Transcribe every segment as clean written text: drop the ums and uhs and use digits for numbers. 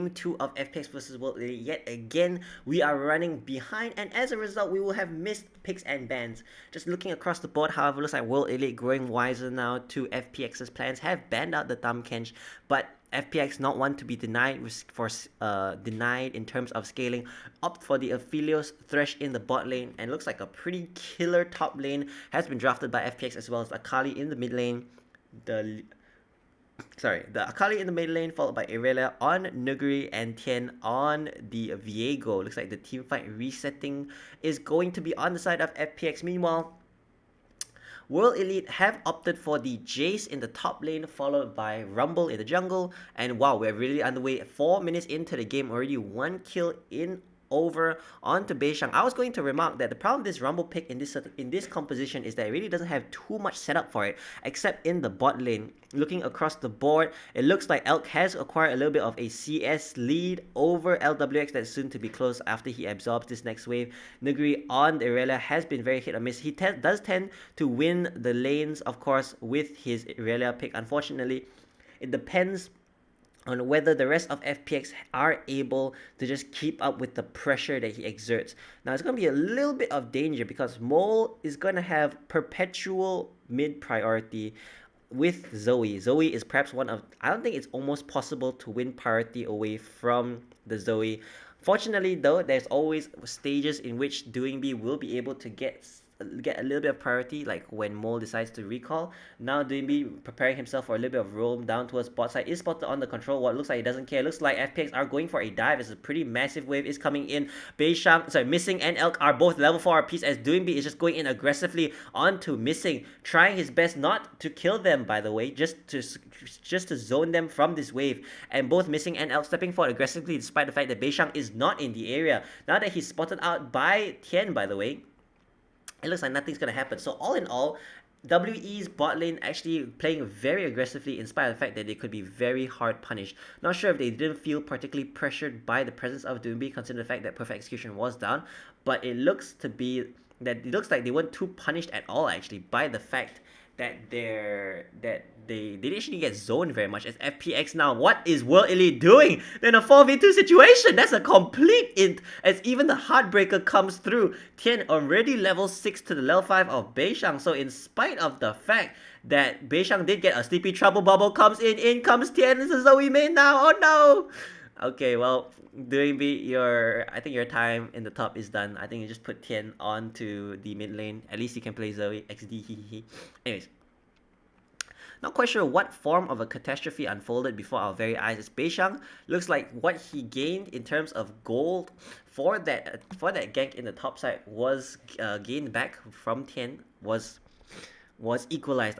Game 2 of FPX versus World Elite. Yet again, we are running behind, and as a result, we will have missed picks and bans. Just looking across the board, however, looks like World Elite growing wiser now to FPX's plans, have banned out the Thumb Kench, but FPX not one to be denied denied in terms of scaling, opt for the Aphelios Thresh in the bot lane, and looks like a pretty killer top lane has been drafted by FPX, as well as Akali in the mid lane. The Akali in the mid lane, followed by Irelia on Nuguri and Tien on the Viego. Looks like the team fight resetting is going to be on the side of FPX. Meanwhile, World Elite have opted for the Jace in the top lane, followed by Rumble in the jungle. And wow, we're really underway. 4 minutes into the game, already 1 kill in over onto Beishang. I was going to remark that the problem with this Rumble pick in this composition is that it really doesn't have too much setup for it, except in the bot lane. Looking across the board, it looks like Elk has acquired a little bit of a CS lead over LWX that's soon to be closed after he absorbs this next wave. Nuguri on Irelia has been very hit or miss. He does tend to win the lanes, of course, with his Irelia pick. Unfortunately, it depends on whether the rest of FPX are able to just keep up with the pressure that he exerts. Now, it's going to be a little bit of danger because Mole is going to have perpetual mid priority with Zoe. Zoe is perhaps one of, I don't think it's almost possible to win priority away from the Zoe. Fortunately, though, there's always stages in which Doing B will be able to get a little bit of priority, like when Mole decides to recall. Now Doinbi preparing himself for a little bit of roam down towards bot side, is spotted on the control. What looks like he doesn't care. Looks like FPX are going for a dive. It's a pretty massive wave is coming in. Missing and Elk are both level 4 RPs, as Doinbi is just going in aggressively onto Missing, trying his best not to kill them, by the way, just to zone them from this wave. And both Missing and Elk stepping forward aggressively despite the fact that Beishang is not in the area. Now that he's spotted out by Tien, by the way, it looks like nothing's going to happen. So all in all, WE's bot lane actually playing very aggressively in spite of the fact that they could be very hard punished. Not sure if they didn't feel particularly pressured by the presence of Doombi, considering the fact that Perfect Execution was down, but it looks like they weren't too punished at all actually by the fact that they didn't actually get zoned very much as FPX. Now, what is World Elite doing? They're in a 4v2 situation. That's a complete int, as even the Heartbreaker comes through. Tien already level 6 to the level 5 of Beishang. So in spite of the fact that Beishang did get a sleepy trouble bubble, comes in comes Tien. This is Zoe main now. Oh no! Okay, well, I think your time in the top is done. I think you just put Tien onto the mid lane. At least you can play Zoe. XD. Anyways. Not quite sure what form of a catastrophe unfolded before our very eyes. As Beishang looks like what he gained in terms of gold for that gank in the top side was gained back from Tien, was equalized,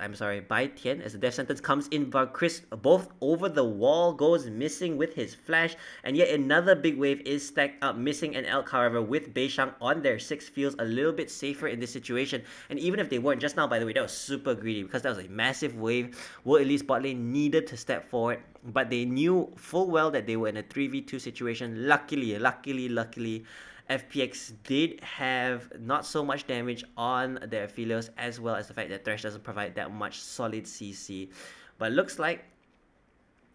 by Tien, as the death sentence comes in. But Chris, both over the wall, goes Missing with his flash, and yet another big wave is stacked up. Missing and Elk, however, with Beishang on their 6, feels a little bit safer in this situation. And even if they weren't just now, by the way, that was super greedy because that was a massive wave. World Elite's bot lane needed to step forward, but they knew full well that they were in a 3v2 situation. Luckily, FPX did have not so much damage on their Aphelios, as well as the fact that Thresh doesn't provide that much solid CC. But looks like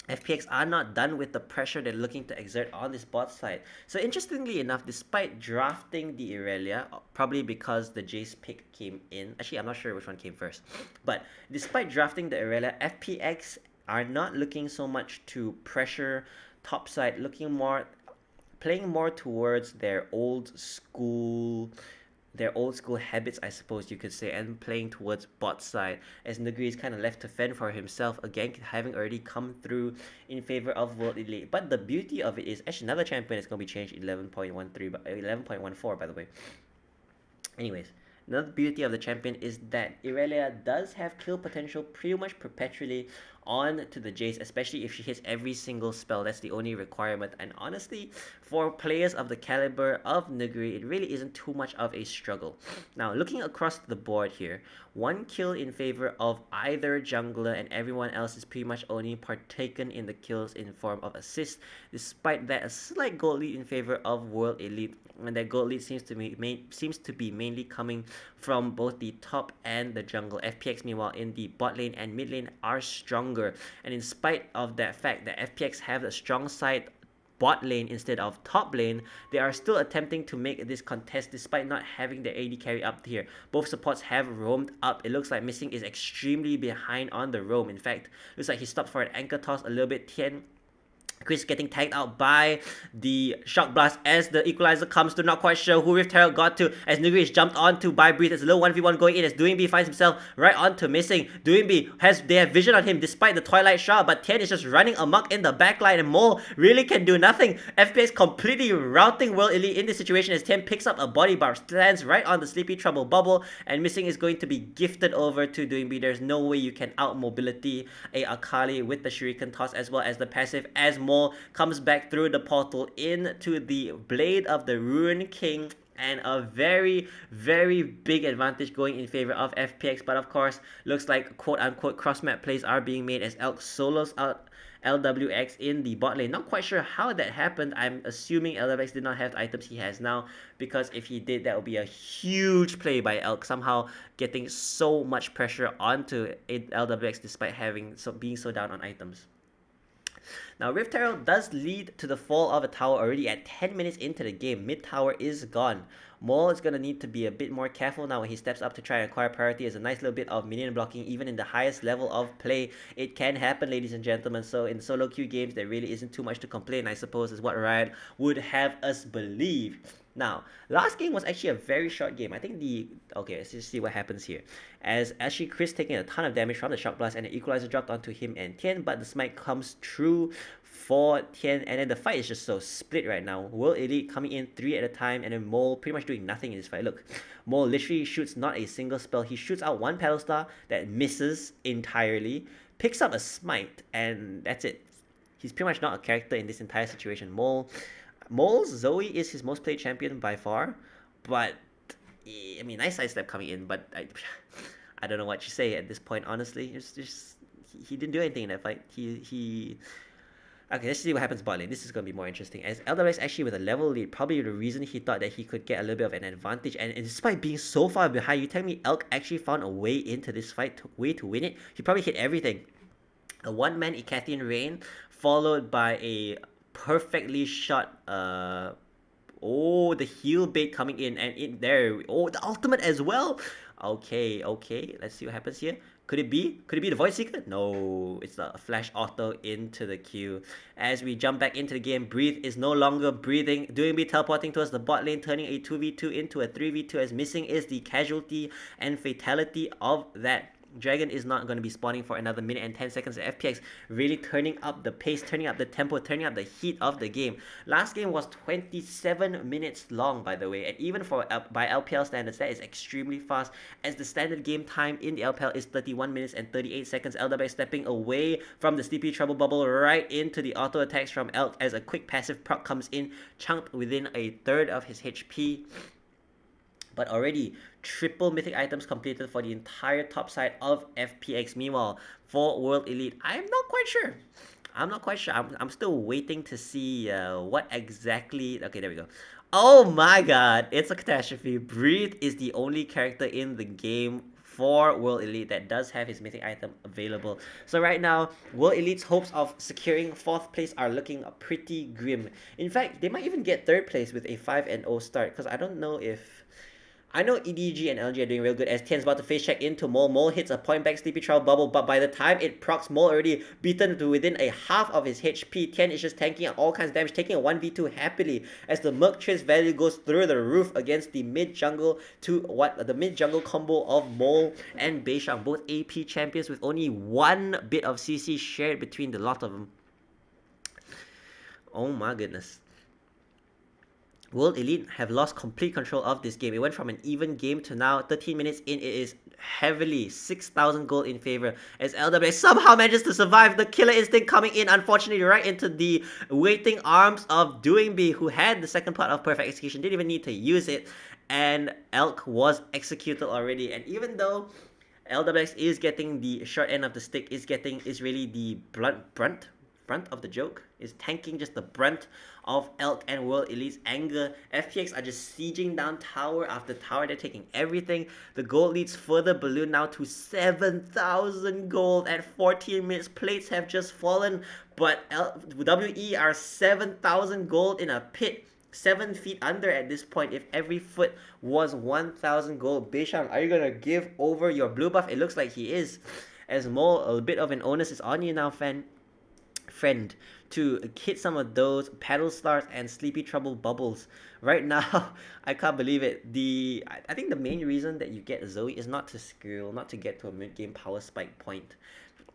FPX are not done with the pressure they're looking to exert on this bot side. So interestingly enough, despite drafting the Irelia, probably because the Jace pick came in, actually I'm not sure which one came first, but despite drafting the Irelia, FPX are not looking so much to pressure top side, playing more towards their old school habits, I suppose you could say, and playing towards bot side, as Nuguri is kind of left to fend for himself, again having already come through in favor of World Elite. But the beauty of it is actually another champion is going to be changed 11.14, by the way. Anyways, another beauty of the champion is that Irelia does have kill potential pretty much perpetually on to the Jace, especially if she hits every single spell. That's the only requirement, and honestly, for players of the caliber of Nuguri, it really isn't too much of a struggle. Now, looking across the board here, 1 kill in favor of either jungler, and everyone else is pretty much only partaken in the kills in form of assist. Despite that, a slight gold lead in favor of World Elite, and that gold lead seems to be mainly coming from both the top and the jungle. FPX, meanwhile, in the bot lane and mid lane are stronger, and in spite of that fact that FPX have a strong side bot lane instead of top lane, they are still attempting to make this contest despite not having their AD carry up here. Both supports have roamed up. It looks like Missing is extremely behind on the roam. In fact, looks like he stopped for an anchor toss a little bit. Chris getting tagged out by the Shock Blast as the equalizer comes through. Not quite sure who Rift Herald got to as Nuguri is jumped onto by Breathe. There's a little 1v1 going in as Doingby finds himself right onto Missing. Doingby they have vision on him despite the Twilight Shroud, but Tien is just running amok in the backline and Mole really can do nothing. FPX completely routing World Elite in this situation as Tien picks up a body bar, stands right on the Sleepy Trouble bubble, and Missing is going to be gifted over to Doingby. There's no way you can out mobility a Akali with the Shuriken toss as well as the passive as Mole comes back through the portal into the Blade of the Ruined King, and a very, very big advantage going in favor of FPX. But of course, looks like quote-unquote cross-map plays are being made as Elk solos out LWX in the bot lane. Not quite sure how that happened. I'm assuming LWX did not have the items he has now, because if he did, that would be a huge play by Elk, somehow getting so much pressure onto LWX despite being so down on items. Now, Rift Herald does lead to the fall of a tower already at 10 minutes into the game. Mid tower is gone. Mole is going to need to be a bit more careful now when he steps up to try and acquire priority. As a nice little bit of minion blocking, even in the highest level of play. It can happen, ladies and gentlemen. So in solo queue games, there really isn't too much to complain, I suppose, is what Riot would have us believe. Now, last game was actually a very short game. I think okay, let's just see what happens here. As actually Chris taking a ton of damage from the Shock Blast, and the Equalizer dropped onto him and Tien, but the smite comes true for Tien, and then the fight is just so split right now. World Elite coming in 3 at a time, and then Mole pretty much doing nothing in this fight. Look, Mole literally shoots not a single spell. He shoots out one Paddle Star that misses entirely, picks up a smite, and that's it. He's pretty much not a character in this entire situation. Mole's Zoe is his most played champion by far, but I mean, nice sidestep coming in, but I don't know what you say at this point, honestly. It's just he didn't do anything in that fight. Okay, let's see what happens bot lane. This is going to be more interesting. As LWX actually with a level lead, probably the reason he thought that he could get a little bit of an advantage. And despite being so far behind, you tell me Elk actually found a way into this fight, way to win it? He probably hit everything. A one-man Icathian Rain, followed by a perfectly shot the heal bait coming in, and the ultimate as well. Okay, let's see what happens here. Could it be the Void Seeker? No, it's a flash auto into the queue. As we jump back into the game, Breathe is no longer breathing. Doingby teleporting towards the bot lane, turning a 2v2 into a 3v2 as Missing is the casualty and fatality of that. Dragon is not going to be spawning for another minute and 10 seconds. FPX really turning up the pace, turning up the tempo, turning up the heat of the game. Last game was 27 minutes long, by the way, and even by LPL standards, that is extremely fast, as the standard game time in the LPL is 31 minutes and 38 seconds. LW stepping away from the Sleepy Trouble bubble right into the auto attacks from Elk as a quick passive proc comes in, chunked within a third of his HP. But already, triple mythic items completed for the entire top side of FPX. Meanwhile, for World Elite, I'm not quite sure. I'm still waiting to see what exactly... Okay, there we go. Oh my god, it's a catastrophe. Breathe is the only character in the game for World Elite that does have his mythic item available. So right now, World Elite's hopes of securing 4th place are looking pretty grim. In fact, they might even get 3rd place with a 5-0 start, because I don't know if... I know EDG and LG are doing real good as Tien's about to face check into Mole. Mole hits a point back Sleepy Trouble bubble, but by the time it procs, Mole already beaten to within a half of his HP. Tien is just tanking all kinds of damage, taking a 1v2 happily as the Merc Trace value goes through the roof against the mid jungle combo of Mole and Beishang, both AP champions with only 1 bit of CC shared between the lot of them. Oh my goodness. World Elite have lost complete control of this game. It went from an even game to now 13 minutes in. It is heavily 6,000 gold in favor as LWA somehow manages to survive. The Killer Instinct coming in, unfortunately, right into the waiting arms of Doingby, who had the second part of Perfect Execution, didn't even need to use it, and Elk was executed already. And even though LWX is getting the short end of the stick, is really the brunt brunt of the joke, is tanking just the brunt of Elk and World Elite's anger. FPX are just sieging down tower after tower. They're taking everything. The gold leads further balloon now to 7,000 gold at 14 minutes. Plates have just fallen, but WE are 7,000 gold in a pit. 7 feet under at this point. If every foot was 1,000 gold, Beishang, are you gonna give over your blue buff? It looks like he is. As Mole, a bit of an onus is on you now, friend, to hit some of those paddle stars and sleepy trouble bubbles. Right now, I can't believe it. I think the main reason that you get Zoe is not to skill, not to get to a mid game power spike point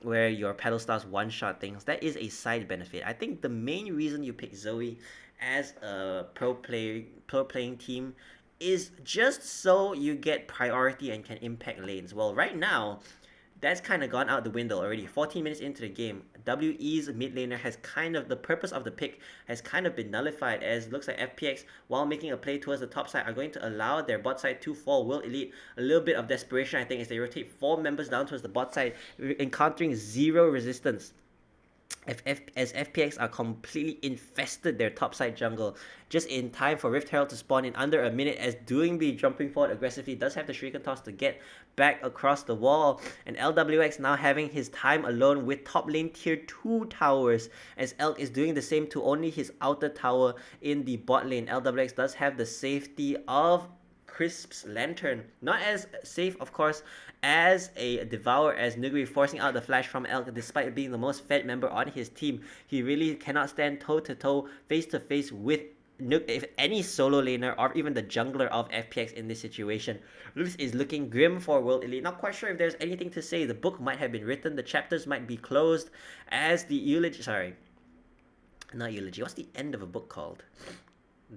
where your paddle stars one shot things. That is a side benefit. I think the main reason you pick Zoe as a pro playing team is just so you get priority and can impact lanes. Well, right now, that's kind of gone out the window already. 14 minutes into the game, WE's mid laner has kind of, the purpose of the pick has kind of been nullified, as it looks like FPX, while making a play towards the top side, are going to allow their bot side to fall. World Elite, a little bit of desperation, I think, as they rotate 4 members down towards the bot side, encountering 0 resistance. As FPX are completely infested their topside jungle just in time for Rift Herald to spawn in under a minute, as Doingby jumping forward aggressively does have the Shuriken Toss to get back across the wall, and LWX now having his time alone with top lane tier 2 towers, as Elk is doing the same to only his outer tower in the bot lane. LWX does have the safety of Crisp's Lantern. Not as safe, of course, as a Devour, as Nuguri forcing out the flash from Elk despite being the most fed member on his team. He really cannot stand toe-to-toe, face-to-face with if any solo laner or even the jungler of FPX in this situation. This is looking grim for World Elite. Not quite sure if there's anything to say. The book might have been written, the chapters might be closed, as the eulogy... Sorry. Not eulogy. What's the end of a book called?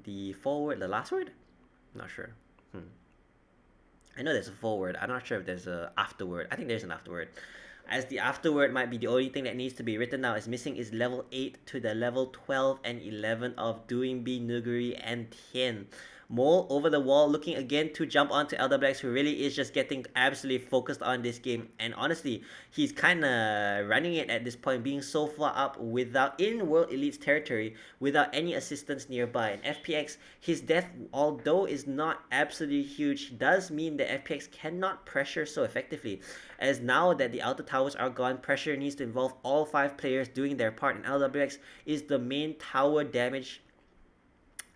The foreword? The last word? Not sure. I know there's a forward. I'm not sure if there's a afterword. I think there's an afterword. As the afterword might be the only thing that needs to be written now. Is missing is level 8 to the level 12 and 11 of Doingby, Nuguri, and Tien. Mole over the wall, looking again to jump onto LWX, who really is just getting absolutely focused on this game. And honestly, he's kind of running it at this point, being so far up in World Elite's territory without any assistance nearby. And FPX, his death, although is not absolutely huge, does mean that FPX cannot pressure so effectively. As now that the outer towers are gone, pressure needs to involve all 5 players doing their part, and LWX is the main tower damage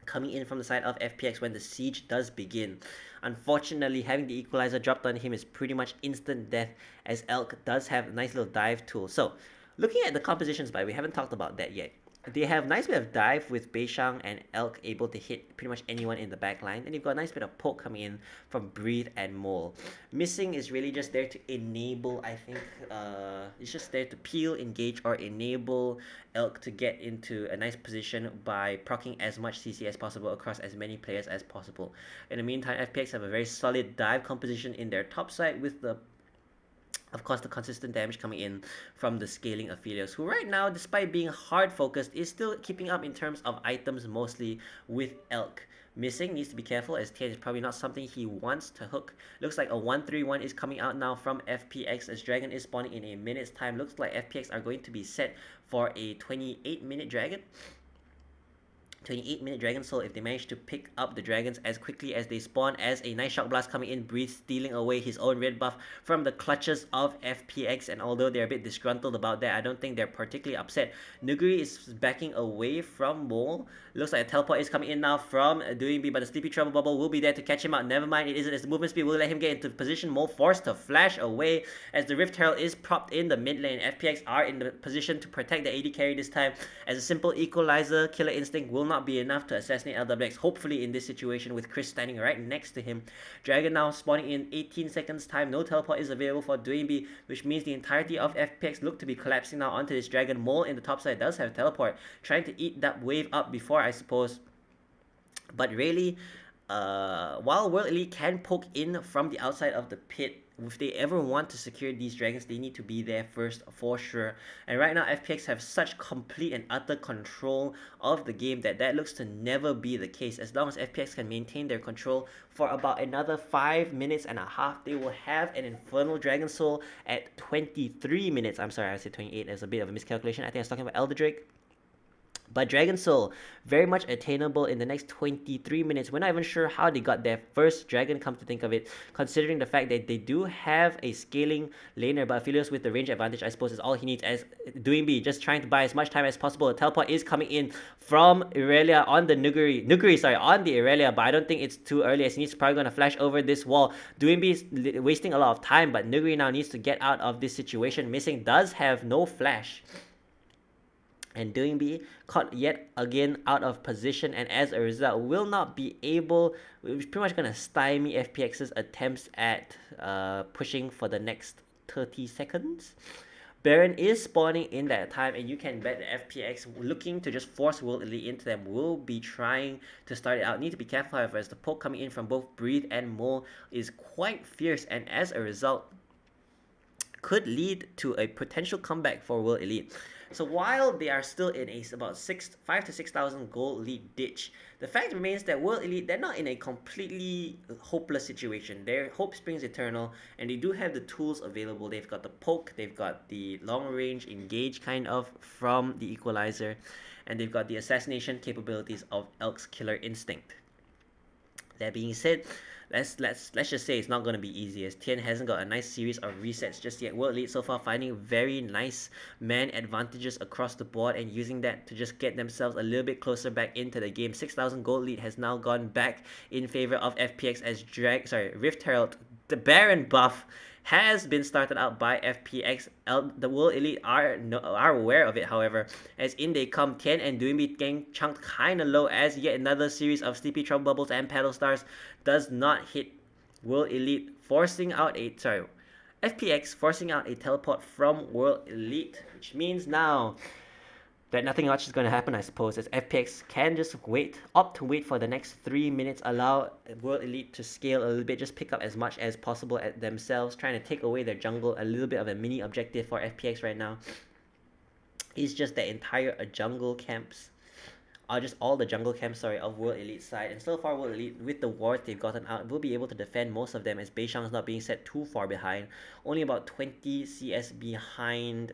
coming in from the side of FPX when the siege does begin. Unfortunately, having the equalizer dropped on him is pretty much instant death, as Elk does have a nice little dive tool. So, looking at the compositions, we haven't talked about that yet. They have a nice bit of dive with Beishang and Elk able to hit pretty much anyone in the back line. And you've got a nice bit of poke coming in from Breathe and Mole. Missing is really just there to enable, I think, it's just there to peel, engage, or enable Elk to get into a nice position by proccing as much CC as possible across as many players as possible. In the meantime, FPX have a very solid dive composition in their top side with the consistent damage coming in from the scaling Aphelios, who right now, despite being hard focused, is still keeping up in terms of items, mostly with Elk. Missing needs to be careful, as Tien is probably not something he wants to hook. Looks like a 1-3-1 is coming out now from FPX, as Dragon is spawning in a minute's time. Looks like FPX are going to be set for a 28-minute Dragon. 28-minute Dragon Soul if they manage to pick up the dragons as quickly as they spawn, as a nice Shock Blast coming in, Breathe stealing away his own red buff from the clutches of FPX, and although they're a bit disgruntled about that, I don't think they're particularly upset. Nuguri is backing away from Mole. Looks like a teleport is coming in now from Doingby, but the Sleepy Trouble Bubble will be there to catch him out. Never mind, it isn't, as the movement speed will let him get into position. Mole forced to flash away as the Rift Herald is propped in the mid lane. FPX are in the position to protect the AD carry this time, as a simple equalizer, Killer Instinct will not be enough to assassinate LWX, hopefully in this situation with Chris standing right next to him. Dragon now spawning in 18 seconds time. No teleport is available for Doingby, which means the entirety of FPX look to be collapsing now onto this Dragon. Mole in the top side does have teleport, trying to eat that wave up before, I suppose. But really, while World Elite can poke in from the outside of the pit, if they ever want to secure these dragons, they need to be there first for sure. And right now, FPX have such complete and utter control of the game that looks to never be the case. As long as FPX can maintain their control for about another 5 minutes and a half, they will have an Infernal Dragon Soul at 23 minutes. I'm sorry, I said 28. There's a bit of a miscalculation. I think I was talking about Elder Drake. But Dragon Soul, very much attainable in the next 23 minutes. We're not even sure how they got their first dragon, come to think of it, considering the fact that they do have a scaling laner, but Aphelios with the range advantage, I suppose, is all he needs as doing B, just trying to buy as much time as possible. The teleport is coming in from Irelia on the on the Irelia, but I don't think it's too early as he's probably going to flash over this wall. Doing B is wasting a lot of time, but Nuguri now needs to get out of this situation. Missing does have no flash. And Doing B caught yet again out of position, and as a result will not be able, it's pretty much going to stymie FPX's attempts at pushing for the next 30 seconds. Baron is spawning in that time, and you can bet that FPX, looking to just force World Elite into them, will be trying to start it out. Need to be careful, however, as the poke coming in from both Breathe and Mole is quite fierce, and as a result could lead to a potential comeback for World Elite. So while they are still in a about 5 to 6,000 gold lead ditch, the fact remains that World Elite, they're not in a completely hopeless situation. Their hope springs eternal, and they do have the tools available. They've got the poke, they've got the long range engage kind of from the equalizer, and they've got the assassination capabilities of Elk's killer instinct. That being said, let's just say it's not going to be easy, as Tien hasn't got a nice series of resets just yet. World Elite so far finding very nice man advantages across the board and using that to just get themselves a little bit closer back into the game. 6,000 gold lead has now gone back in favor of FPX as Rift Herald, the Baron buff, has been started out by FPX. The World Elite are aware of it, however, as in they come. Tien and Doinbi getting chunked kinda low as yet another series of Sleepy Trouble Bubbles and Paddle Stars does not hit World Elite, forcing out FPX forcing out a teleport from World Elite, which means now that nothing much is going to happen, I suppose, as FPX can just opt to wait for the next 3 minutes, allow World Elite to scale a little bit, just pick up as much as possible at themselves, trying to take away their jungle, a little bit of a mini objective for FPX right now. It's just the entire jungle camps, just all the jungle camps, of World Elite side, and so far World Elite, with the wards they've gotten out, will be able to defend most of them, as Beishang's not being set too far behind, only about 20 CS behind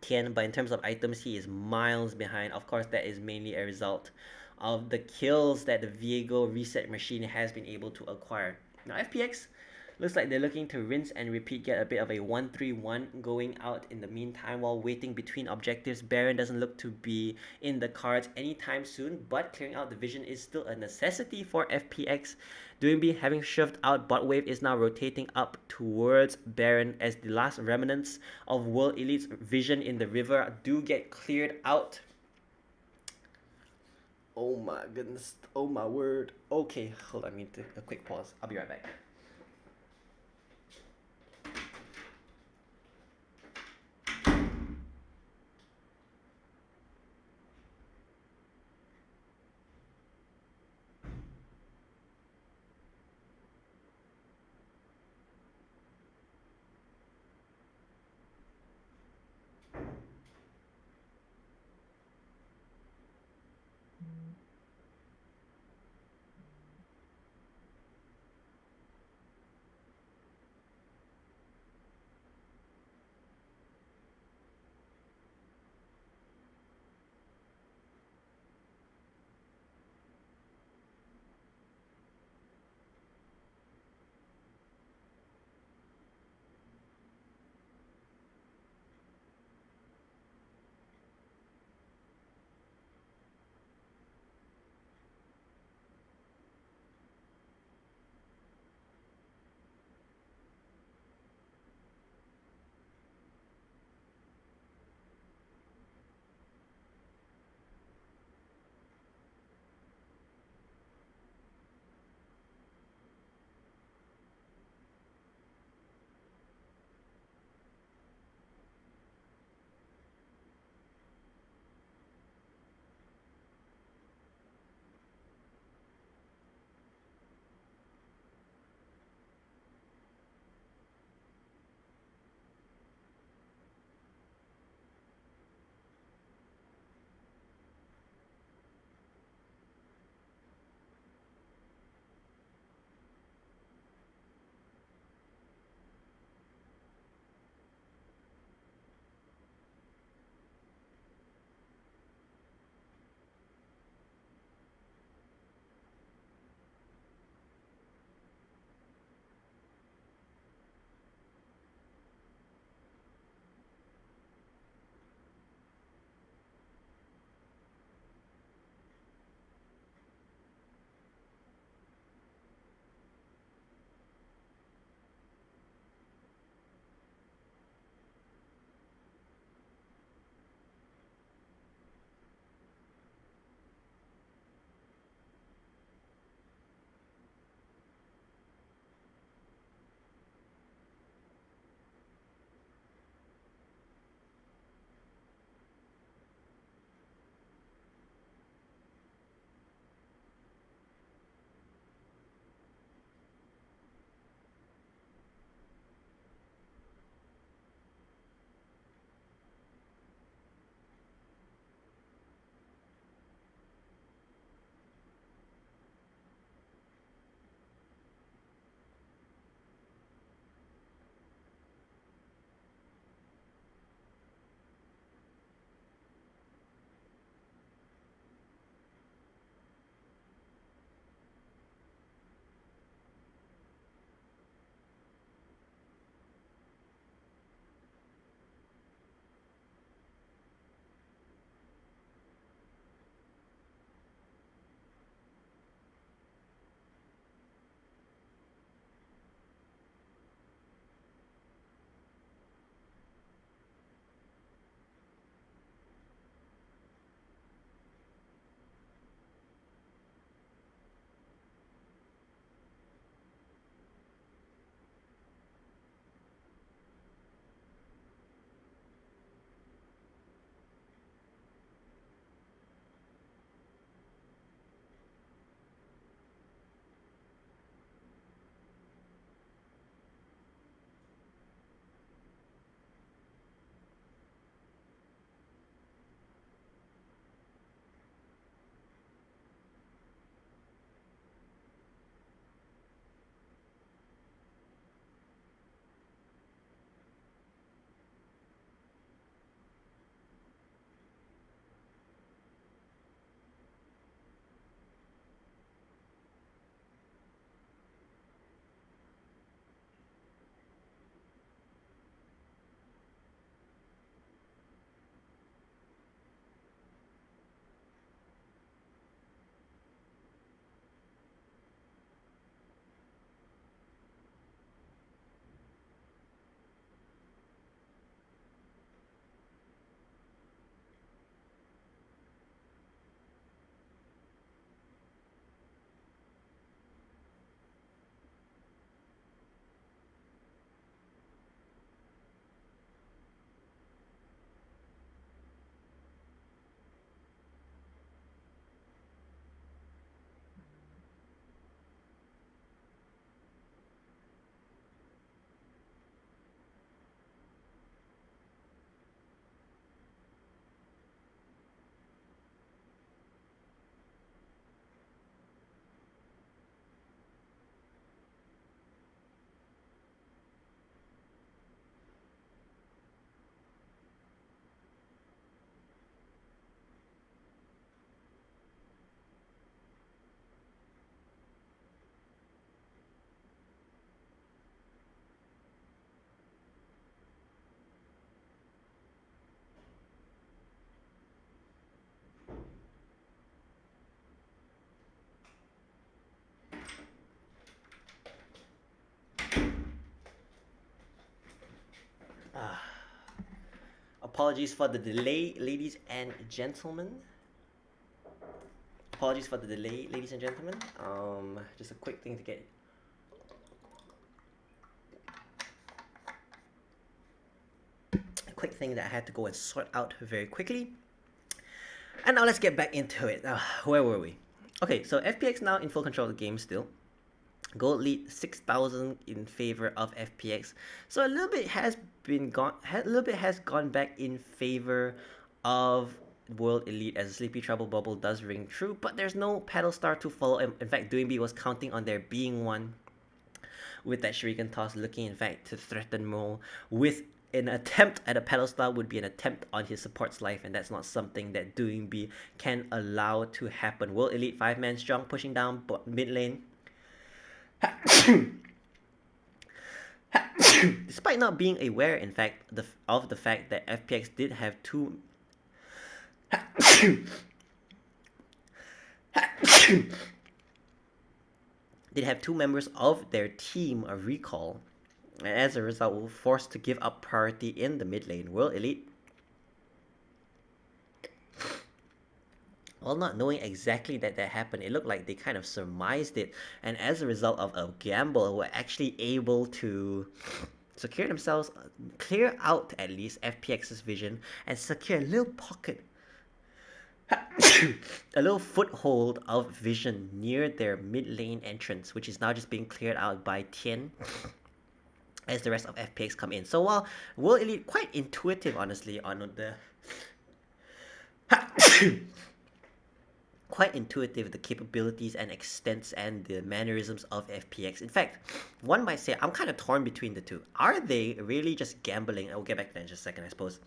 Tien, but in terms of items, he is miles behind. Of course, that is mainly a result of the kills that the Viego reset machine has been able to acquire. Now, FPX looks like they're looking to rinse and repeat, get a bit of a 1-3-1 going out in the meantime while waiting between objectives. Baron doesn't look to be in the cards anytime soon, but clearing out the vision is still a necessity for FPX. Doinbi, having shoved out bot wave, is now rotating up towards Baron as the last remnants of World Elite's vision in the river do get cleared out. Oh my goodness, oh my word. Okay, hold on, I need a quick pause. I'll be right back. Apologies for the delay, ladies and gentlemen. Apologies for the delay, ladies and gentlemen. Just a quick thing to get. A quick thing that I had to go and sort out very quickly. And now let's get back into it. Where were we? Okay, so FPX now in full control of the game still. Gold lead 6,000 in favor of FPX. So a little bit has gone back in favor of World Elite as Sleepy Trouble Bubble does ring true, but there's no Paddle Star to follow. In fact, Doingby was counting on there being one with that Shuriken toss, looking in fact to threaten Mole with an attempt at a Paddle Star would be an attempt on his support's life, and that's not something that Doingby can allow to happen. World Elite 5-man strong pushing down mid lane. Despite not being aware, in fact, of the fact that FPX did have two members of their team a recall, and as a result were forced to give up priority in the mid lane. World Elite, well, not knowing exactly that happened, it looked like they kind of surmised it, and as a result of a gamble were actually able to secure themselves, clear out at least FPX's vision, and secure a little pocket, a little foothold of vision near their mid lane entrance, which is now just being cleared out by Tien as the rest of FPX come in. So while World Elite quite intuitive, honestly, on the quite intuitive the capabilities and extents and the mannerisms of FPX. In fact, one might say I'm kind of torn between the two. Are they really just gambling? I'll get back to that in just a second, I suppose.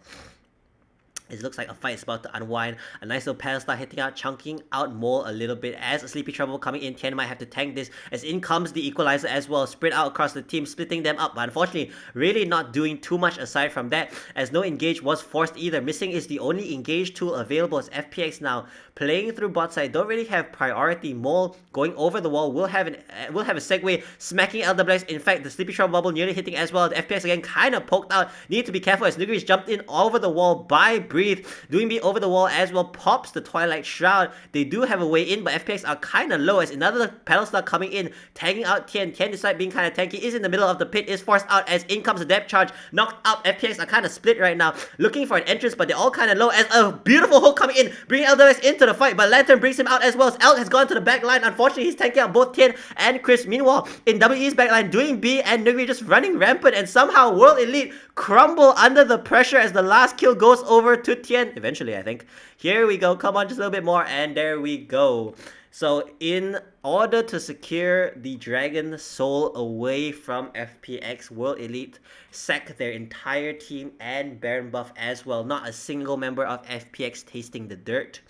It looks like a fight is about to unwind. A nice little Paddle Star hitting out, chunking out Mole a little bit. As a Sleepy Trouble coming in, Tien might have to tank this. As in comes the Equalizer as well. Spread out across the team, splitting them up. But unfortunately, really not doing too much aside from that, as no engage was forced either. Missing is the only engage tool available as FPX now playing through bot side. Don't really have priority. Mole going over the wall will have a segue, smacking LWX. In fact, the Sleepy Trouble bubble nearly hitting as well. The FPX again kind of poked out. Need to be careful as Nuguri's jumped in over the wall by Breathe. Doingby over the wall as well, pops the Twilight Shroud. They do have a way in, but FPX are kind of low as another Paddle Star coming in, tagging out Tien. Tien despite being kind of tanky, is in the middle of the pit, is forced out as in comes the depth charge, knocked up. FPX are kind of split right now, looking for an entrance, but they're all kind of low as a beautiful hook coming in, bringing LWS into the fight, but Lantern brings him out as well as Elk has gone to the back line. Unfortunately, he's tanking out both Tien and Chris. Meanwhile, in WE's backline, Doingby and Nuguri just running rampant, and somehow World Elite crumble under the pressure as the last kill goes over to Tien. Eventually, I think. Here we go. Come on, just a little bit more, and there we go. So in order to secure the Dragon Soul away from FPX, World Elite sack their entire team and Baron buff as well. Not a single member of FPX tasting the dirt.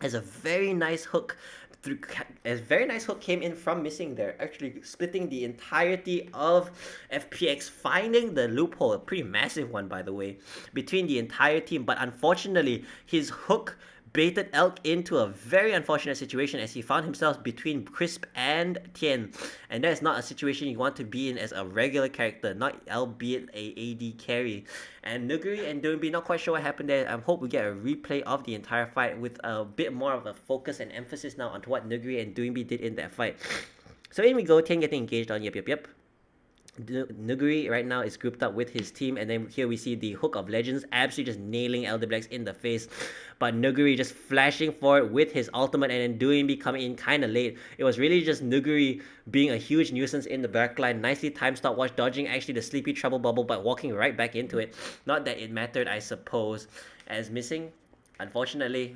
As a very nice hook came in from missing there, actually splitting the entirety of FPX, finding the loophole, a pretty massive one by the way, between the entire team. But unfortunately, his hook baited Elk into a very unfortunate situation as he found himself between Crisp and Tien, and that is not a situation you want to be in as a regular character, not albeit a AD carry. And Nuguri and Doingby, not quite sure what happened there. I hope we get a replay of the entire fight with a bit more of a focus and emphasis now onto what Nuguri and Doingby did in that fight. So in we go, Tien getting engaged on, yep. Nuguri right now is grouped up with his team, and then here we see the Hook of Legends absolutely just nailing LWX in the face, but Nuguri just flashing forward with his ultimate, and then Doingby coming in kind of late. It was really just Nuguri being a huge nuisance in the backline, nicely timed stopwatch, dodging actually the Sleepy Trouble bubble, but walking right back into it. Not that it mattered, I suppose, as missing, unfortunately.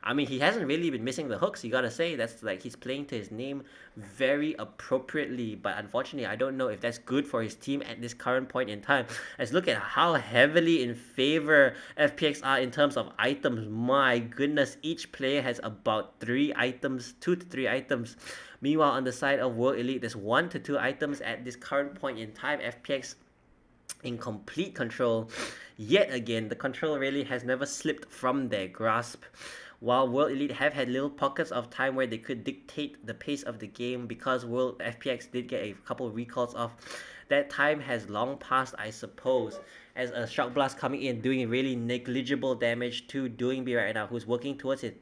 I mean, he hasn't really been missing the hooks, you gotta say. That's like, he's playing to his name very appropriately, but unfortunately, I don't know if that's good for his team at this current point in time. Let's look at how heavily in favor FPX are in terms of items. My goodness, each player has about 3 items, 2 to 3 items. Meanwhile, on the side of World Elite, there's 1 to 2 items at this current point in time. FPX in complete control. Yet again, the control really has never slipped from their grasp. While World Elite have had little pockets of time where they could dictate the pace of the game, because World FPX did get a couple recalls off, that time has long passed, I suppose. as a shock blast coming in, doing really negligible damage to Doing B right now, who's working towards his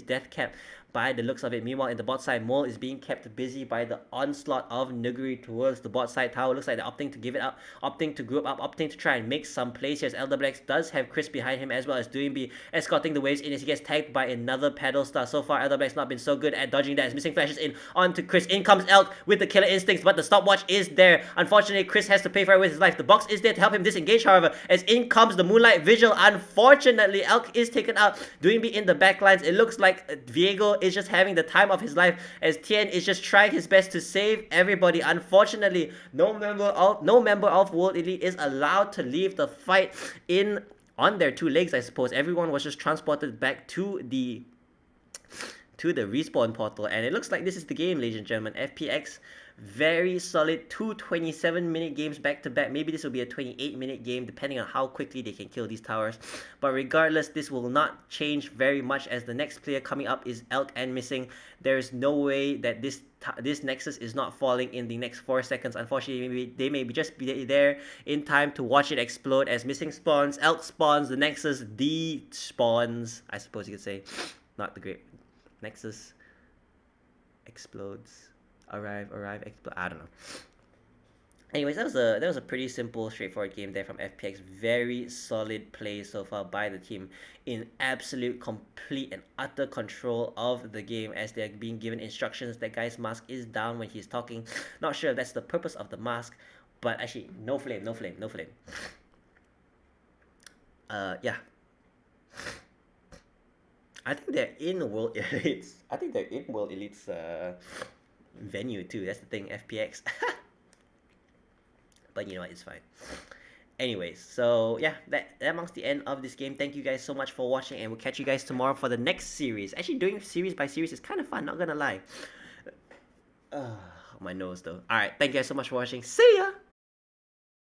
death cap by the looks of it. Meanwhile, in the bot side, Mole is being kept busy by the onslaught of Nuguri towards the bot side tower. Looks like they're opting to give it up, opting to group up, opting to try and make some plays here. As LWX does have Chris behind him, as well as Doing B escorting the waves in as he gets tagged by another pedal star. So far, LWX not been so good at dodging that. As missing flashes in onto Chris. In comes Elk with the killer instincts, but the stopwatch is there. Unfortunately, Chris has to pay for it with his life. The box is there to help him disengage, however, as in comes the Moonlight Vigil. Unfortunately, Elk is taken out. Doing B in the backlines. It looks like Diego is just having the time of his life as Tien is just trying his best to save everybody. Unfortunately, no member of World Elite is allowed to leave the fight on their two legs, I suppose. Everyone was just transported back to the respawn portal, and it looks like this is the game, ladies and gentlemen. FPX, very solid 2 27-minute games back to back. Maybe this will be a 28-minute game depending on how quickly they can kill these towers, but regardless, this will not change very much as the next player coming up is Elk and Missing. There is no way that this Nexus is not falling in the next 4 seconds. Unfortunately, they may just be there in time to watch it explode as Missing spawns, Elk spawns, the Nexus despawns, I suppose you could say. Not the great Nexus explodes. Arrive, explode. I don't know. Anyways, that was a pretty simple, straightforward game there from FPX. Very solid play so far by the team in absolute, complete, and utter control of the game as they're being given instructions. That guy's mask is down when he's talking. Not sure if that's the purpose of the mask, but actually, no flame. Yeah. I think they're in World Elite's. I think they're in World Elite's venue too. That's the thing, FPX. But you know what, it's fine. Anyways, so yeah, that marks the end of this game. Thank you guys so much for watching, and we'll catch you guys tomorrow for the next series. Actually, doing series by series is kind of fun, not gonna lie. My nose though. Alright, thank you guys so much for watching. See ya!